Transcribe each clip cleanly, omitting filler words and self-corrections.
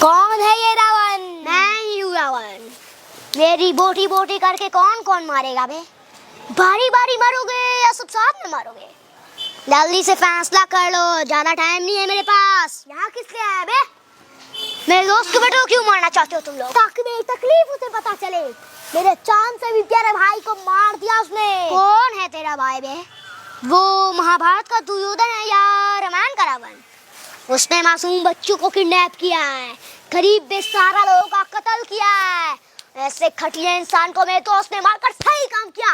कौन है ये रावण? मैं ही हूँ रावण। मेरी बोटी बोटी करके कौन कौन मारेगा बे? बारी बारी मारोगे या सब साथ में मारोगे? जल्दी से फैसला कर लो, ज्यादा टाइम नहीं है मेरे पास। यहाँ किस लिए आए बे? मेरे दोस्त को बेटो क्यों मारना चाहते हो तुम लोग? ताकि मेरी तकलीफ उसे पता चले। मेरे चांद से भी प्यारे भाई को मार दिया उसने। कौन है तेरा भाई बे? वो महाभारत का दुर्योधन है या रामायण का रावण? उसने मासूम बच्चों को किडनैप किया है, गरीब बेसहारा लोगों का कत्ल किया है। ऐसे घटिया इंसान को मेरे दोस्त ने मारकर सही काम किया।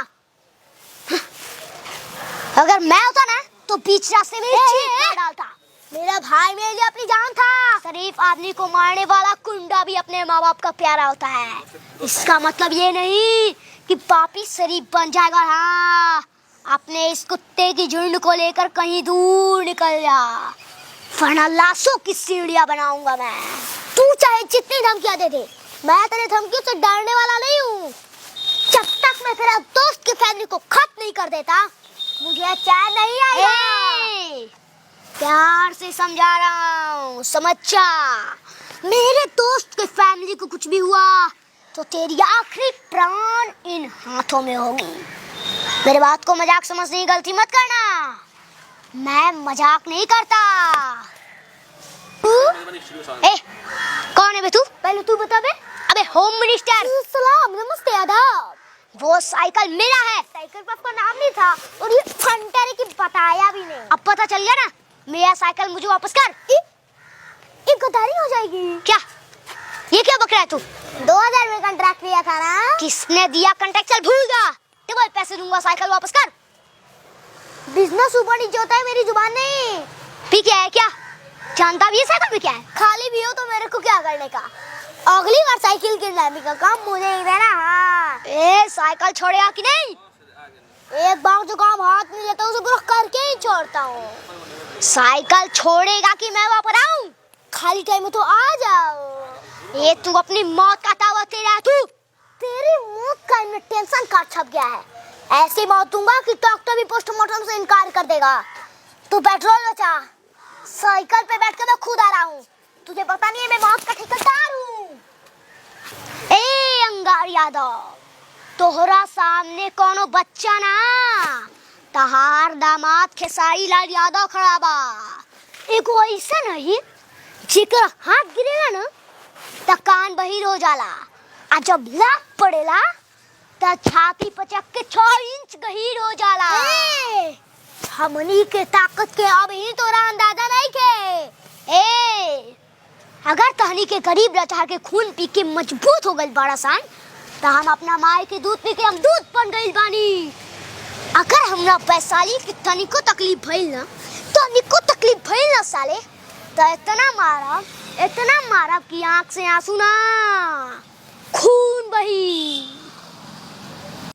अगर मैं होता ना तो बीच रास्ते में चीख कर डालता। मेरा भाई मेरे लिए अपनी जान था। शरीफ आदमी को मारने वाला कुंडा भी अपने माँ बाप का प्यारा होता है। इसका मतलब ये नहीं कि पापी शरीफ बन जाएगा। हाँ, अपने इस कुत्ते की झुंड को लेकर कहीं दूर निकल जा, वरना लाशों की सीढ़ियां बनाऊंगा मैं। तू चाहे जितनी धमकियां दे दे, मैं तेरे धमकियों से डरने वाला नहीं हूँ। जब तक मैं तेरा दोस्त की फैमिली को खत्म नहीं कर देता, मुझे चैन नहीं आएगा। प्यार से समझा रहा हूँ, समझ जा। मेरे दोस्त की फैमिली को कुछ भी हुआ तो तेरी आखिरी प्राण इन हाथों में होगी। मेरे बात को मजाक समझने की गलती मत करना। मैं मजाक नहीं करता। ए, कौन है बे तू? पहले तू बता बे। अबे होम मिनिस्टर। सलाम, नमस्ते, आदाब। वो साइकिल मेरा है। साइकिल पर आपका नाम नहीं था और ये फंटे की बताया भी नहीं। अब पता चल गया ना, मेरा साइकिल मुझे वापस कर। एक गद्दारी हो जाएगी। क्या ये क्या बक रहा है तू? 2000 में कॉन्ट्रैक्ट लिया था ना। किसने दिया कॉन्ट्रैक्ट? चल भूल जा, टेबल पैसे दूंगा, साइकिल वापस कर। बिजनेस ऊपर नीचे होता है, मेरी जुबान नहीं। भी क्या है? क्या जानता भी है साइकिल में क्या है? खाली भी हो तो मेरे को क्या करने का? अगली बार साइकिल किडनैपिंग का काम मुझे ही देना। हाँ, ए साइकिल छोड़ेगा कि नहीं? एक बार जो काम हाथ में लेता हूँ उसे पूरा करके ही छोड़ता हूँ। साइकिल छोड़ेगा कि मैं वापस आऊँ? खाली टाइम में तो आ जाओ। ये तू अपनी मौत का दावा दे रहा है तू? तेरी मौत का इनमें टेंशन कार्ड छप गया है। ऐसी मौत दूंगा कि डॉक्टर भी पोस्टमार्टम से इनकार कर देगा। तू पेट्रोल बचा, साइकिल पे बैठ के मैं खुद आ रहा हूँ। तुझे पता नहीं है मैं मौत का ठेकेदार हूँ। ए अंगार यादव, तोहरा सामने कोनो बच्चा ना, तहार दामाद खेसारी लाल यादव खड़ा बा। एगो ऐसा नहीं जेकर हाथ गिरेला ना त कान बहिर हो जाला, आ जब लात पड़ेला त छाती पचक के 6 इंच गहीर हो जाला। हमनी के ताकत के अब ही तोरा अंदाजा नहीं के। ए अगर तहनी के गरीब रचा के खून पी के मजबूत हो गइल बड़ा सान, तो हम अपना माय के दूध पी के हम दूध बन गइल बानी। अगर हमरा वैशाली की तनिको तकलीफ भइल ना, तनिको तकलीफ भइल ना साले, तो इतना मारब कि आँख से आंसू ना खून बही।